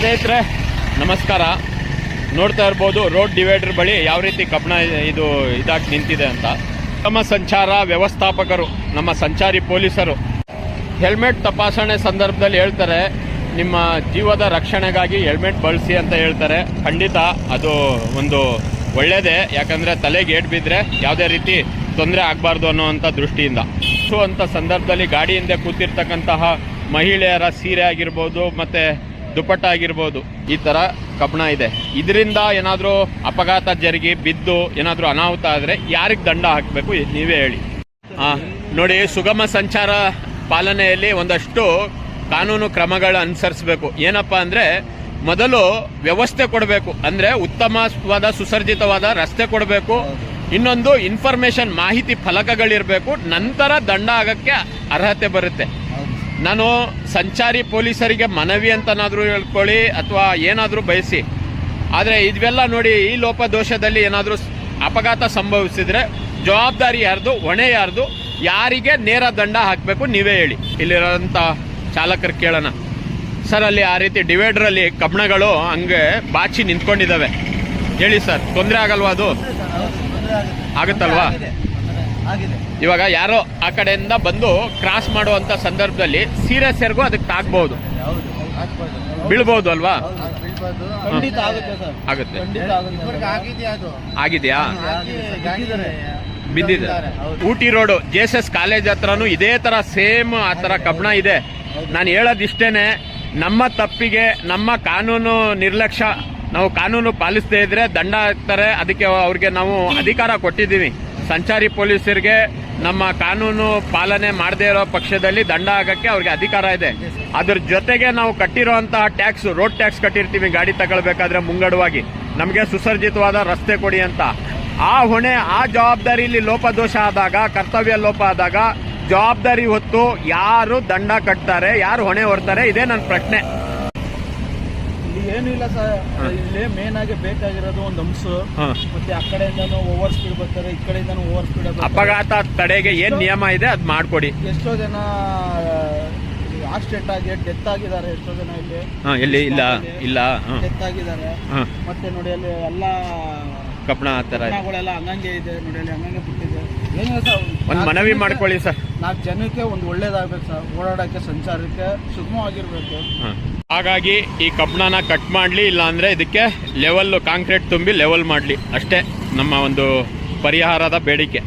ಸ್ನೇಹಿತರೆ ನಮಸ್ಕಾರ. ನೋಡ್ತಾ ಇರ್ಬೋದು ರೋಡ್ ಡಿವೈಡರ್ ಬಳಿ ಯಾವ ರೀತಿ ಕಬ್ಬಣ ಇದಾಗಿ ನಿಂತಿದೆ ಅಂತ. ನಮ್ಮ ಸಂಚಾರ ವ್ಯವಸ್ಥಾಪಕರು, ನಮ್ಮ ಸಂಚಾರಿ ಪೊಲೀಸರು ಹೆಲ್ಮೆಟ್ ತಪಾಸಣೆ ಸಂದರ್ಭದಲ್ಲಿ ಹೇಳ್ತಾರೆ, ನಿಮ್ಮ ಜೀವದ ರಕ್ಷಣೆಗಾಗಿ ಹೆಲ್ಮೆಟ್ ಬಳಸಿ ಅಂತ ಹೇಳ್ತಾರೆ. ಖಂಡಿತ ಅದು ಒಂದು ಒಳ್ಳೆಯದೇ, ಯಾಕಂದರೆ ತಲೆಗೆ ಏಟು ಬಿದ್ದರೆ ಯಾವುದೇ ರೀತಿ ತೊಂದರೆ ಆಗಬಾರ್ದು ಅನ್ನೋವಂಥ ದೃಷ್ಟಿಯಿಂದ. ಸೊ ಅಂಥ ಸಂದರ್ಭದಲ್ಲಿ ಗಾಡಿ ಹಿಂದೆ ಕೂತಿರ್ತಕ್ಕಂತಹ ಮಹಿಳೆಯರ ಸೀರೆ ಆಗಿರ್ಬೋದು ಮತ್ತು ದುಪ್ಪಟ್ಟ ಆಗಿರ್ಬೋದು, ಈ ಥರ ಕಬ್ಬಣ ಇದೆ. ಇದರಿಂದ ಏನಾದರೂ ಅಪಘಾತ ಜರುಗಿ ಬಿದ್ದು ಏನಾದರೂ ಅನಾಹುತ ಆದರೆ ಯಾರಿಗೆ ದಂಡ ಹಾಕಬೇಕು ನೀವೇ ಹೇಳಿ. ನೋಡಿ, ಸುಗಮ ಸಂಚಾರ ಪಾಲನೆಯಲ್ಲಿ ಒಂದಷ್ಟು ಕಾನೂನು ಕ್ರಮಗಳು ಅನುಸರಿಸಬೇಕು. ಏನಪ್ಪ ಅಂದರೆ, ಮೊದಲು ವ್ಯವಸ್ಥೆ ಕೊಡಬೇಕು, ಅಂದರೆ ಉತ್ತಮವಾದ ಸುಸರ್ಜಿತವಾದ ರಸ್ತೆ ಕೊಡಬೇಕು. ಇನ್ನೊಂದು ಇನ್ಫಾರ್ಮೇಶನ್, ಮಾಹಿತಿ ಫಲಕಗಳಿರಬೇಕು. ನಂತರ ದಂಡ ಆಗೋಕ್ಕೆ ಅರ್ಹತೆ ಬರುತ್ತೆ. ನಾನು ಸಂಚಾರಿ ಪೊಲೀಸರಿಗೆ ಮನವಿ ಅಂತನಾದರೂ ಹೇಳ್ಕೊಳ್ಳಿ ಅಥವಾ ಏನಾದರೂ ಬಯಸಿ, ಆದರೆ ಇವೆಲ್ಲ ನೋಡಿ, ಈ ಲೋಪದೋಷದಲ್ಲಿ ಏನಾದರೂ ಅಪಘಾತ ಸಂಭವಿಸಿದರೆ ಜವಾಬ್ದಾರಿ ಯಾರ್ದು, ಹೊಣೆ ಯಾರ್ದು, ಯಾರಿಗೆ ನೇರ ದಂಡ ಹಾಕಬೇಕು ನೀವೇ ಹೇಳಿ. ಇಲ್ಲಿರೋಂಥ ಚಾಲಕರು ಕೇಳೋಣ. ಸರ್, ಅಲ್ಲಿ ಆ ರೀತಿ ಡಿವೈಡ್ರಲ್ಲಿ ಕಬ್ಬಣಗಳು ಹಂಗೆ ಬಾಚಿ ನಿಂತ್ಕೊಂಡಿದ್ದಾವೆ, ಹೇಳಿ ಸರ್, ತೊಂದರೆ ಆಗಲ್ವಾ? ಅದು ಆಗುತ್ತಲ್ವಾ? ಇವಾಗ ಯಾರೋ ಆ ಕಡೆಯಿಂದ ಬಂದು ಕ್ರಾಸ್ ಮಾಡುವಂತ ಸಂದರ್ಭದಲ್ಲಿ ಸೀರಿಯಸ್ ಯಾರಿಗೂ ಅದಕ್ಕೆ ತಾಗ್ಬಹುದು, ಬೀಳ್ಬಹುದು ಅಲ್ವಾ? ಆಗುತ್ತೆ. ಆಗಿದೆಯಾ? ಬಿದ್ದಿದೆ. ಊಟಿ ರೋಡು JSS ಕಾಲೇಜ್ ಹತ್ರನೂ ಇದೇ ತರ ಸೇಮ್ ಆ ತರ ಕಬ್ಬಣ ಇದೆ. ನಾನು ಹೇಳೋದಿಷ್ಟೇನೆ, ನಮ್ಮ ತಪ್ಪಿಗೆ, ನಮ್ಮ ಕಾನೂನು ನಿರ್ಲಕ್ಷ್ಯ, ನಾವು ಕಾನೂನು ಪಾಲಿಸದೇ ಇದ್ರೆ ದಂಡ ಹಾಕ್ತಾರೆ. ಅದಕ್ಕೆ ಅವ್ರಿಗೆ ನಾವು ಅಧಿಕಾರ ಕೊಟ್ಟಿದ್ದೀವಿ. ಸಂಚಾರಿ ಪೊಲೀಸರಿಗೆ ನಮ್ಮ ಕಾನೂನು ಪಾಲನೆ ಮಾಡದೇ ಇರೋ ಪಕ್ಷದಲ್ಲಿ ದಂಡ ಹಾಕಕ್ಕೆ ಅವ್ರಿಗೆ ಅಧಿಕಾರ ಇದೆ. ಅದ್ರ ಜೊತೆಗೆ ನಾವು ಕಟ್ಟಿರೋಂತಹ ಟ್ಯಾಕ್ಸ್, ರೋಡ್ ಟ್ಯಾಕ್ಸ್ ಕಟ್ಟಿರ್ತೀವಿ ಗಾಡಿ ತಗೊಳ್ಬೇಕಾದ್ರೆ ಮುಂಗಡವಾಗಿ, ನಮಗೆ ಸುಸರ್ಜಿತವಾದ ರಸ್ತೆ ಕೊಡಿ ಅಂತ. ಆ ಹೊಣೆ, ಆ ಜವಾಬ್ದಾರಿಯಲ್ಲಿ ಲೋಪದೋಷ ಆದಾಗ, ಕರ್ತವ್ಯ ಲೋಪ ಆದಾಗ ಜವಾಬ್ದಾರಿ ಹೊತ್ತು ಯಾರು ದಂಡ ಕಟ್ತಾರೆ, ಯಾರು ಹೊಣೆ ಹೊರ್ತಾರೆ, ಇದೇ ನನ್ನ ಪ್ರಶ್ನೆ. ಏನು ಇಲ್ಲ ಸರ್, ಇಲ್ಲಿ ಮೇನ್ ಆಗಿ ಬೇಕಾಗಿರೋದು ಒಂದು ಅಂಶ. ಮತ್ತೆ ಆ ಕಡೆಯಿಂದನೂ ಓವರ್ ಸ್ಪೀಡ್ ಬರ್ತಾರೆ, ಈ ಕಡೆಯಿಂದನೂ ಓವರ್ ಸ್ಪೀಡ್. ಅಪಘಾತ ತಡೆಗೆ ಏನ್ ನಿಯಮ ಇದೆ ಅದು ಮಾಡ್ಕೊಡಿ. ಎಷ್ಟೋ ಜನ ಆಕ್ಸಿಡೆಂಟ್ ಆಗಿ ಡೆತ್ ಆಗಿದ್ದಾರೆ, ಎಷ್ಟೋ ಜನ ಇಲ್ಲಿ ಇಲ್ಲ ಡೆತ್ ಆಗಿದ್ದಾರೆ. ಮತ್ತೆ ನೋಡಿ ಅಲ್ಲಿ ಎಲ್ಲ ಕಬ್ಬಣ ಕಬ್ಬಣಗಳೆಲ್ಲ ಹಂಗಂಗೆ ಇದೆ, ನೋಡಿ ಅಲ್ಲಿ ಹಂಗಂಗೆ ಬಿಟ್ಟಿದೆ. ಏನಿಲ್ಲ ಸರ್, ಒಂದು ಮನವಿ ಮಾಡ್ಕೊಳ್ಳಿ ಸರ್. 4 ಜನಕ್ಕೆ ಒಂದು ಒಳ್ಳೇದಾಗಬೇಕು ಸರ್, ಓಡಾಡಕ್ಕೆ ಸಂಚಾರಕ್ಕೆ ಸುಗಮವಾಗಿರ್ಬೇಕು. ಹಾಗಾಗಿ ಈ ಕಬ್ಬಣನ ಕಟ್ ಮಾಡಲಿ, ಇಲ್ಲ ಅಂದರೆ ಇದಕ್ಕೆ ಲೆವೆಲ್ ಕಾಂಕ್ರೀಟ್ ತುಂಬಿ ಲೆವೆಲ್ ಮಾಡಲಿ, ಅಷ್ಟೇ ನಮ್ಮ ಒಂದು ಪರಿಹಾರದ ಬೇಡಿಕೆ.